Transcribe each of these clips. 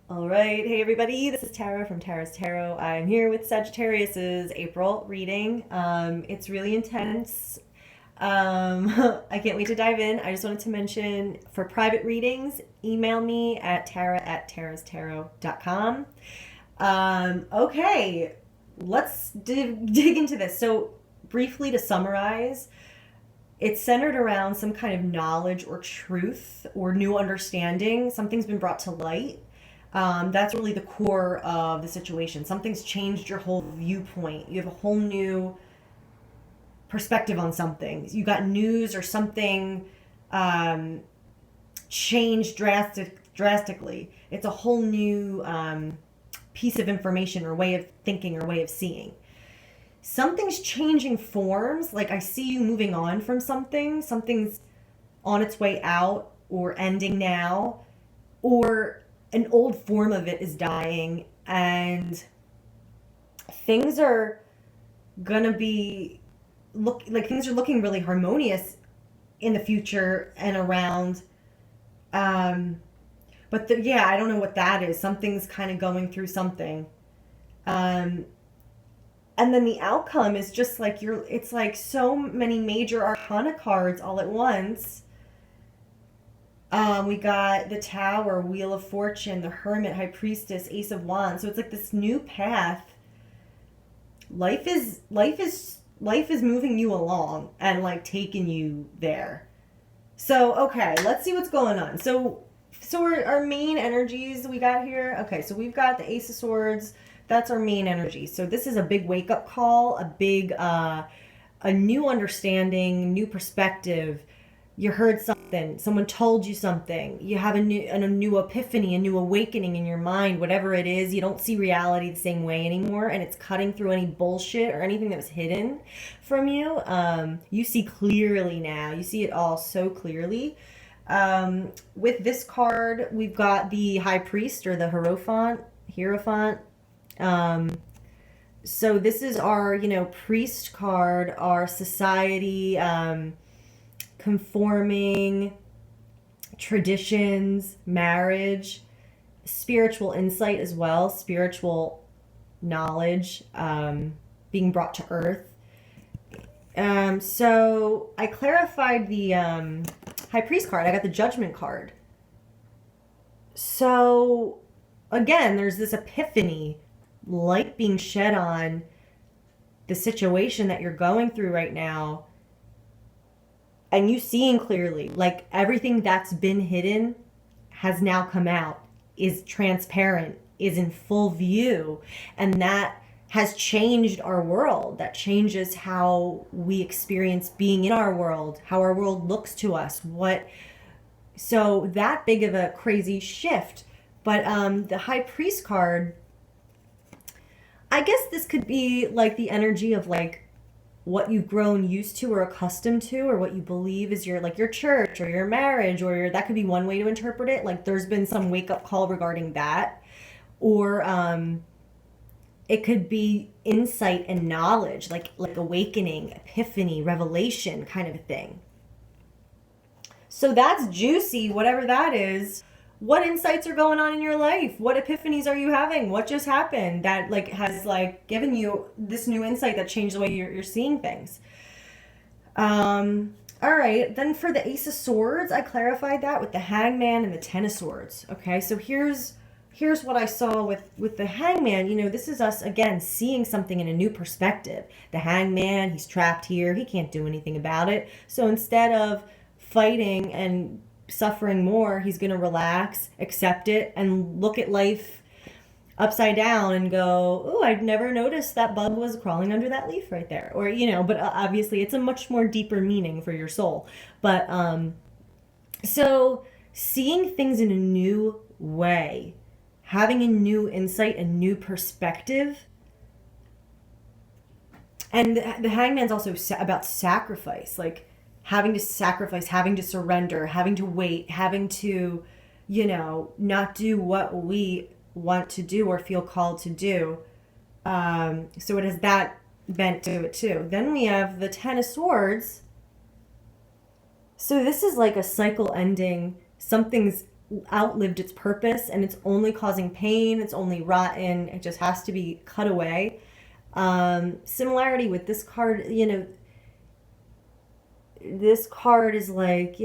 All right, hey everybody, this is Tara from Tara's Tarot. I'm here with Sagittarius's April reading. It's really intense. I can't wait to dive in. I just wanted to mention for private readings, email me at tara@tarastarot.com. Okay, let's dig into this. So, briefly to summarize, it's centered around some kind of knowledge or truth or new understanding. Something's been brought to light. That's really the core of the situation. Something's changed your whole viewpoint. You have a whole new perspective on something. You got news or something changed drastically. It's a whole new piece of information or way of thinking or way of seeing. Something's changing forms. Like I see you moving on from something. Something's on its way out or ending now, or an old form of it is dying, and things are gonna be things are looking really harmonious in the future and around. But I don't know what that is. Something's kind of going through something. And then the outcome is just like it's like so many major arcana cards all at once. We got the Tower, Wheel of Fortune, the Hermit, High Priestess, Ace of Wands. So it's like this new path. Life is moving you along and like taking you there. So okay, let's see what's going on. So our main energies we got here. Okay, so we've got the Ace of Swords. That's our main energy. So this is a big wake up call, a new understanding, new perspective. You heard something, someone told you something, you have a new epiphany, a new awakening in your mind, whatever it is. You don't see reality the same way anymore, and it's cutting through any bullshit or anything that was hidden from you. You see clearly now. You see it all so clearly. With this card, we've got the High Priest or the Hierophant. So this is our, priest card, our society, conforming, traditions, marriage, spiritual insight as well, spiritual knowledge, being brought to earth. So I clarified the High Priest card. I got the Judgment card. So again, there's this epiphany, light being shed on the situation that you're going through right now, and you seeing clearly, like everything that's been hidden has now come out, is transparent, is in full view, and that has changed our world. That changes how we experience being in our world, how our world looks to us. So that big of a crazy shift. But the High Priest card, I guess this could be like the energy of like what you've grown used to or accustomed to, or what you believe is your church or your marriage, or that could be one way to interpret it. Like there's been some wake up call regarding that, or it could be insight and knowledge, like awakening, epiphany, revelation kind of a thing. So that's juicy, whatever that is. What insights are going on in your life? What epiphanies are you having? What just happened that has given you this new insight that changed the way you're seeing things? All right, then for the Ace of Swords, I clarified that with the Hangman and the Ten of Swords. Okay, so here's what I saw with the Hangman. This is us again seeing something in a new perspective. The Hangman, he's trapped here. He can't do anything about it. So instead of fighting and suffering more, he's going to relax, accept it, and look at life upside down and go, oh, I'd never noticed that bug was crawling under that leaf right there. Or, but obviously it's a much more deeper meaning for your soul. But so seeing things in a new way, having a new insight, a new perspective. And the Hangman's also about sacrifice, like having to sacrifice, having to surrender, having to wait, having to, not do what we want to do or feel called to do. So it has that bent to it too. Then we have the Ten of Swords. So this is like a cycle ending. Something's outlived its purpose and it's only causing pain, it's only rotten, it just has to be cut away. Similarity with this card, this card is like,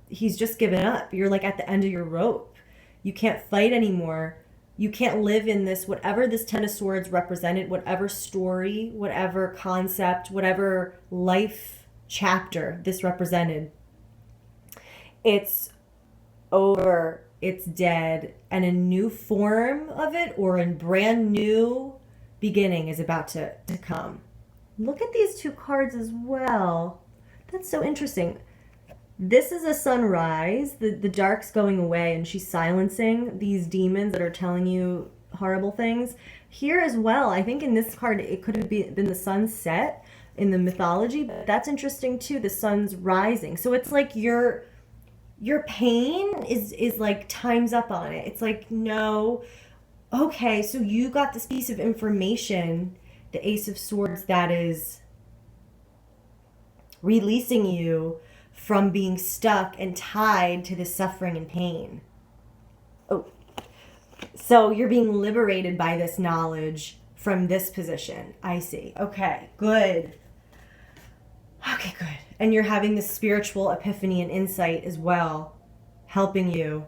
he's just given up. You're like at the end of your rope. You can't fight anymore. You can't live in this, whatever this Ten of Swords represented, whatever story, whatever concept, whatever life chapter this represented. It's over, it's dead, and a new form of it or a brand new beginning is about to come. Look at these two cards as well. That's so interesting. This is a sunrise. The dark's going away and she's silencing these demons that are telling you horrible things. Here as well, I think in this card it could have been the sunset in the mythology, but that's interesting too. The sun's rising. So it's like your pain is like time's up on it. It's like, no, okay, so you got this piece of information, the Ace of Swords, that is releasing you from being stuck and tied to this suffering and pain. Oh, so you're being liberated by this knowledge from this position. I see. Okay, good. Okay, good. And you're having this spiritual epiphany and insight as well, helping you.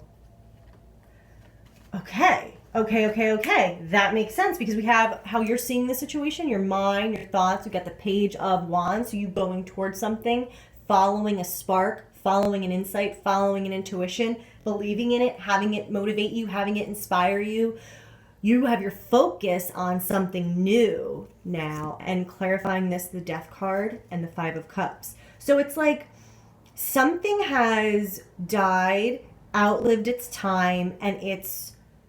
Okay. That makes sense because we have how you're seeing the situation, your mind, your thoughts. We got the Page of Wands, so you going towards something, following a spark, following an insight, following an intuition, believing in it, having it motivate you, having it inspire you. You have your focus on something new now, and clarifying this, the Death card and the Five of Cups. So it's like something has died, outlived its time, and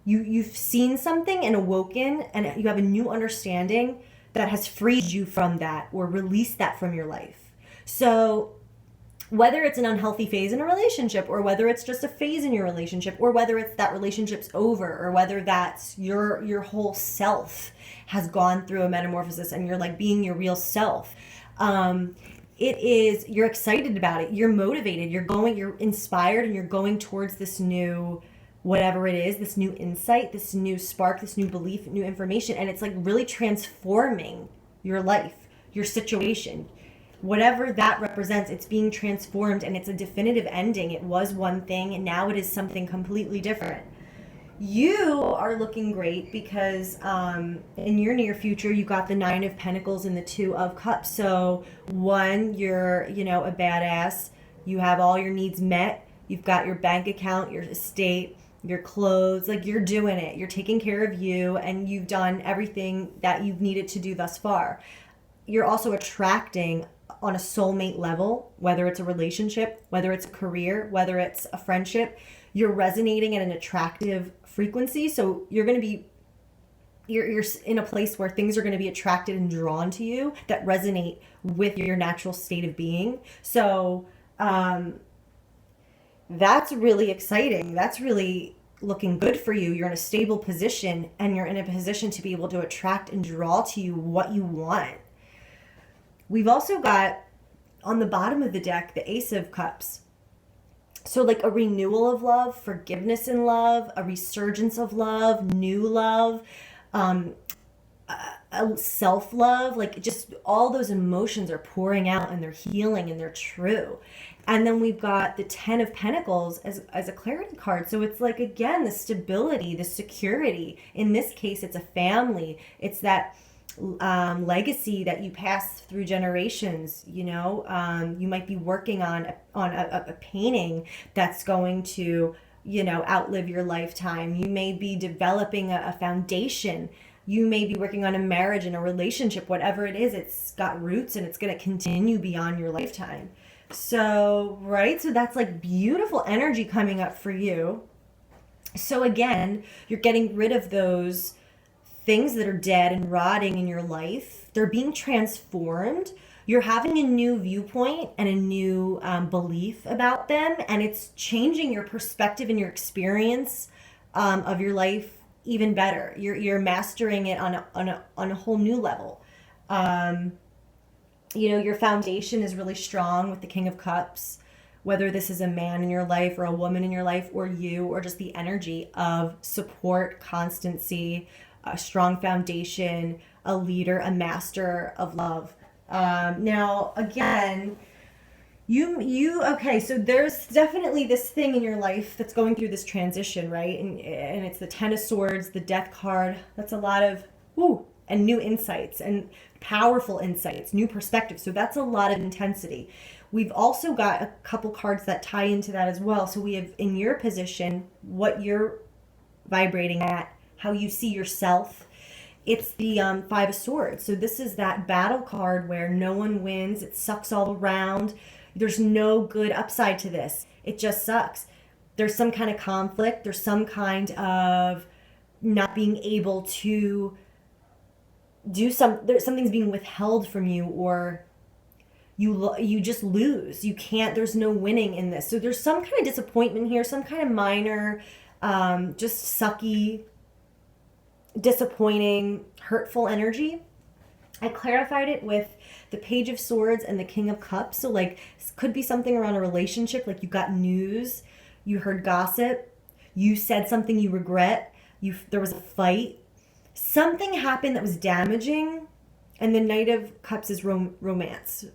you've seen something and awoken, and you have a new understanding that has freed you from that or released that from your life. So whether it's an unhealthy phase in a relationship, or whether it's just a phase in your relationship, or whether it's that relationship's over, or whether that's your whole self has gone through a metamorphosis and you're like being your real self. You're excited about it. You're motivated. You're inspired, and you're going towards this new, whatever it is, this new insight, this new spark, this new belief, new information. And it's like really transforming your life, your situation. Whatever that represents, it's being transformed, and it's a definitive ending. It was one thing and now it is something completely different. You are looking great because in your near future, you got the Nine of Pentacles and the Two of Cups. So one, you're, a badass. You have all your needs met. You've got your bank account, your estate, your clothes, like you're doing it. You're taking care of you, and you've done everything that you've needed to do thus far. You're also attracting on a soulmate level, whether it's a relationship, whether it's a career, whether it's a friendship. You're resonating at an attractive frequency. So you're going to be, you're in a place where things are going to be attracted and drawn to you that resonate with your natural state of being. So that's really exciting. That's really looking good for you. You're in a stable position, and you're in a position to be able to attract and draw to you what you want. We've also got on the bottom of the deck the Ace of Cups. So like a renewal of love, forgiveness in love, a resurgence of love, new love, self-love, like just all those emotions are pouring out, and they're healing, and they're true. And then we've got the Ten of Pentacles as a clarity card. So it's like, again, the stability, the security. In this case, it's a family. It's that legacy that you pass through generations. You might be working on a painting that's going to outlive your lifetime. You may be developing a foundation. You may be working on a marriage and a relationship. Whatever it is, it's got roots, and it's going to continue beyond your lifetime. So that's like beautiful energy coming up for you. So again, you're getting rid of those things that are dead and rotting in your life. They're being transformed. You're having a new viewpoint and a new belief about them, and it's changing your perspective and your experience of your life even better. You're mastering it on a whole new level. Your foundation is really strong with the King of Cups, whether this is a man in your life or a woman in your life or you, or just the energy of support, constancy, a strong foundation, a leader, a master of love. Now, again, okay, so there's definitely this thing in your life that's going through this transition, right? And it's the Ten of Swords, the Death card. That's a lot of and new insights and powerful insights, new perspectives. So that's a lot of intensity. We've also got a couple cards that tie into that as well. So we have, in your position, what you're vibrating at, how you see yourself. It's the Five of Swords. So this is that battle card where no one wins. It sucks all around. There's no good upside to this. It just sucks. There's some kind of conflict. There's some kind of not being able to do something's being withheld from you, or you just lose. You can't, there's no winning in this. So there's some kind of disappointment here, some kind of minor, just sucky, disappointing, hurtful energy. I clarified it with the Page of Swords and the King of Cups. So like, this could be something around a relationship, like you got news, you heard gossip, you said something you regret, there was a fight, something happened that was damaging. And the Knight of Cups is romance.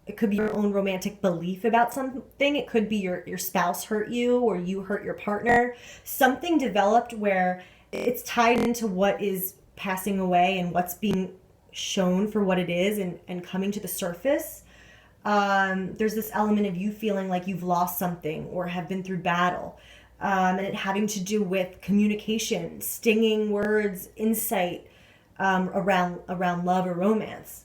It could be your own romantic belief about something. It could be your spouse hurt you, or you hurt your partner. Something developed where it's tied into what is passing away and what's being shown for what it is, and coming to the surface. There's this element of you feeling like you've lost something or have been through battle. And it having to do with communication, stinging words, insight around love or romance.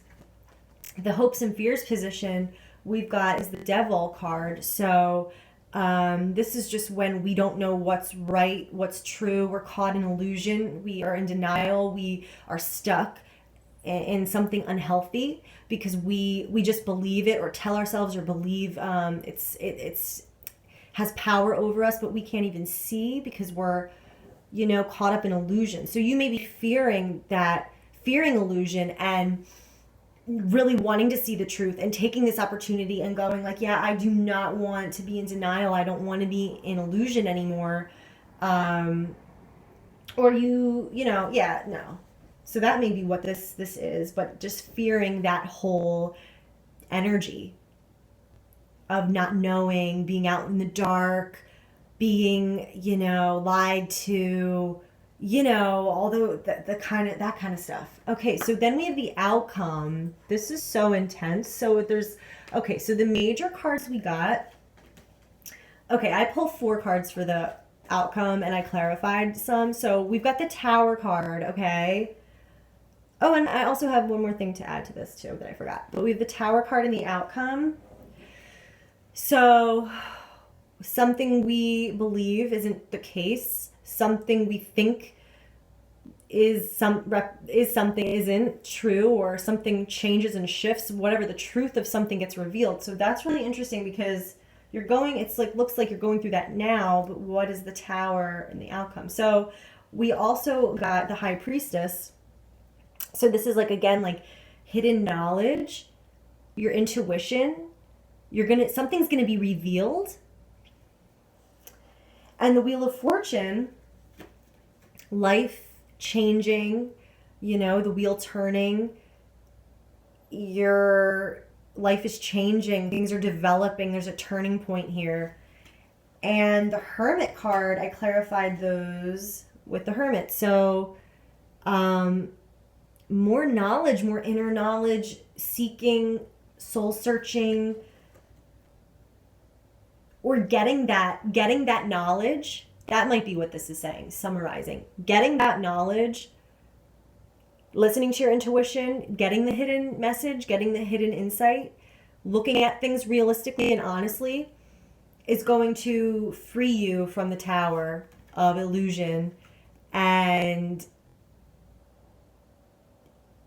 The hopes and fears position we've got is the Devil card. So this is just when we don't know what's right, what's true. We're caught in illusion. We are in denial. We are stuck in something unhealthy because we just believe it, or tell ourselves, or believe it's has power over us, but we can't even see because we're caught up in illusion. So you may be fearing illusion and really wanting to see the truth, and taking this opportunity and going like, yeah, I do not want to be in denial. I don't want to be in illusion anymore. Or no. So that may be what this is, but just fearing that whole energy of not knowing, being out in the dark, being, lied to, although that kind of stuff. Okay, so then we have the outcome. This is so intense. So so the major cards we got. Okay, I pulled 4 cards for the outcome, and I clarified some. So we've got the Tower card, okay? Oh, and I also have one more thing to add to this too that I forgot. But we have the Tower card and the outcome. So something we believe isn't the case. Something we think is something isn't true, or something changes and shifts. Whatever, the truth of something gets revealed. So that's really interesting because looks like you're going through that now, but what is the Tower and the outcome? So we also got the High Priestess. So this is again, hidden knowledge, your intuition. Something's gonna be revealed. And the Wheel of Fortune, life changing, the wheel turning. Your life is changing, things are developing, there's a turning point here. And the Hermit card, I clarified those with the Hermit. So more knowledge, more inner knowledge, seeking, soul searching, or getting that knowledge. That might be what this is saying, summarizing. Getting that knowledge, listening to your intuition, getting the hidden message, getting the hidden insight, looking at things realistically and honestly is going to free you from the Tower of illusion and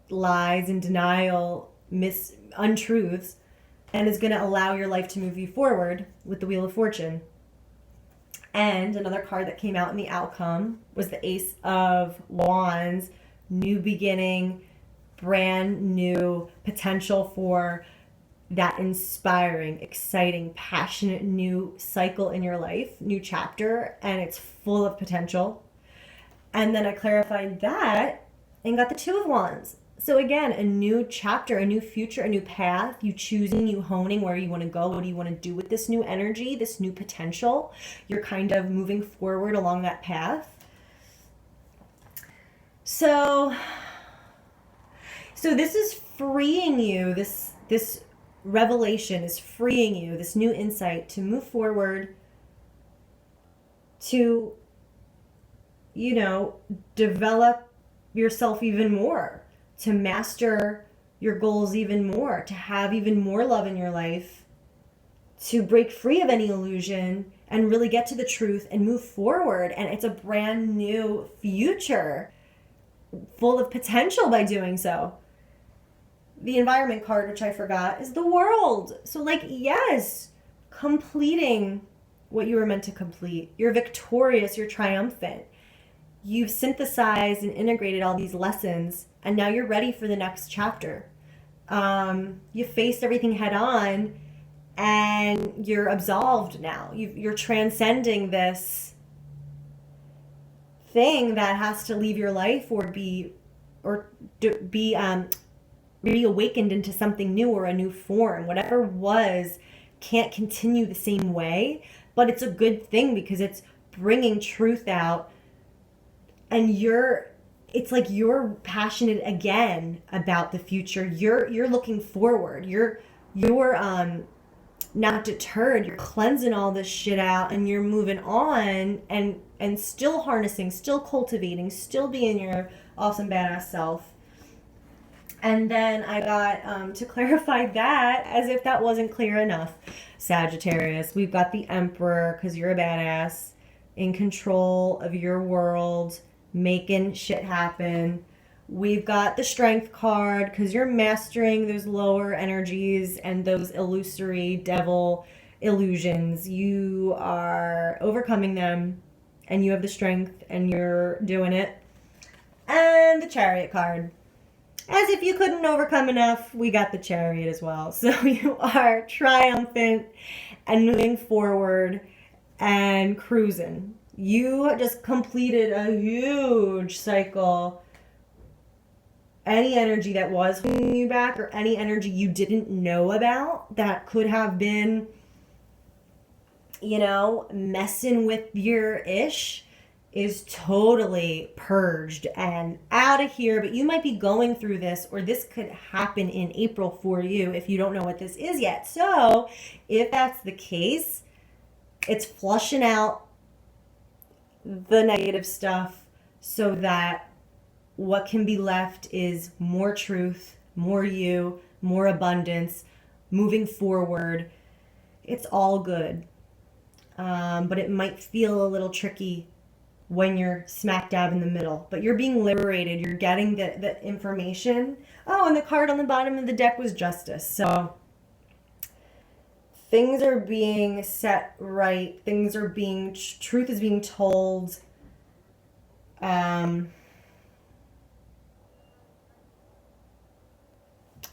lies and denial, untruths, and is going to allow your life to move you forward with the Wheel of Fortune. And another card that came out in the outcome was the Ace of Wands, new beginning, brand new potential for that inspiring, exciting, passionate new cycle in your life, new chapter, and it's full of potential. And then I clarified that and got the Two of Wands. So again, a new chapter, a new future, a new path, you choosing, you honing where you want to go, what do you want to do with this new energy, this new potential. You're kind of moving forward along that path. So this is freeing you, this revelation is freeing you, this new insight to move forward, to, develop yourself even more, to master your goals even more, to have even more love in your life, to break free of any illusion and really get to the truth and move forward. And it's a brand new future full of potential by doing so. The environment card, which I forgot, is the World. So yes, completing what you were meant to complete. You're victorious, you're triumphant. You've synthesized and integrated all these lessons, and now you're ready for the next chapter. You faced everything head on, and you're absolved now. You're transcending this thing that has to leave your life or be reawakened into something new or a new form. Whatever was can't continue the same way, but it's a good thing because it's bringing truth out, and it's like you're passionate again about the future. You're looking forward. You're not deterred. You're cleansing all this shit out, and you're moving on and still harnessing, still cultivating, still being your awesome badass self. And then I got, to clarify that, as if that wasn't clear enough, Sagittarius, we've got the Emperor, because you're a badass, in control of your world, making shit happen. We've got the Strength card, because you're mastering those lower energies and those illusory devil illusions. You are overcoming them, and you have the strength, and you're doing it. And the Chariot card. As if you couldn't overcome enough, we got the Chariot as well. So you are triumphant and moving forward and cruising. You just completed a huge cycle. Any energy that was holding you back, or any energy you didn't know about that could have been, messing with your ish, is totally purged and out of here. But you might be going through this, or this could happen in April for you if you don't know what this is yet. So if that's the case, it's flushing out the negative stuff so that what can be left is more truth, more you, more abundance, moving forward. It's all good. But it might feel a little tricky when you're smack dab in the middle, but you're being liberated. You're getting the information. Oh, and the card on the bottom of the deck was Justice. So things are being set right. Truth is being told.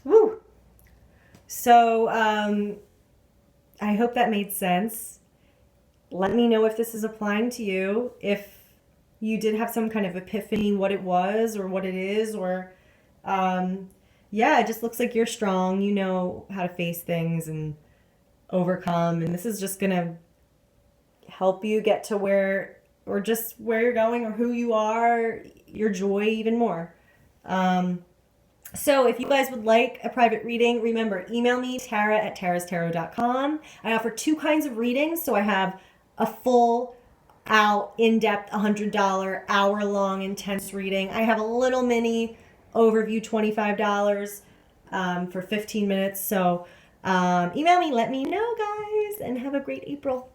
Woo. So, I hope that made sense. Let me know if this is applying to you. If you did have some kind of epiphany, what it was or what it is, or it just looks like you're strong. You know how to face things and overcome, and this is just gonna help you get to where you're going, or who you are, your joy even more. So if you guys would like a private reading, remember, email me, tara@tarastarot.com. I offer two kinds of readings. So I have a full out, in-depth, $100, hour-long, intense reading. I have a little mini overview, $25 for 15 minutes. So email me, let me know, guys, and have a great April.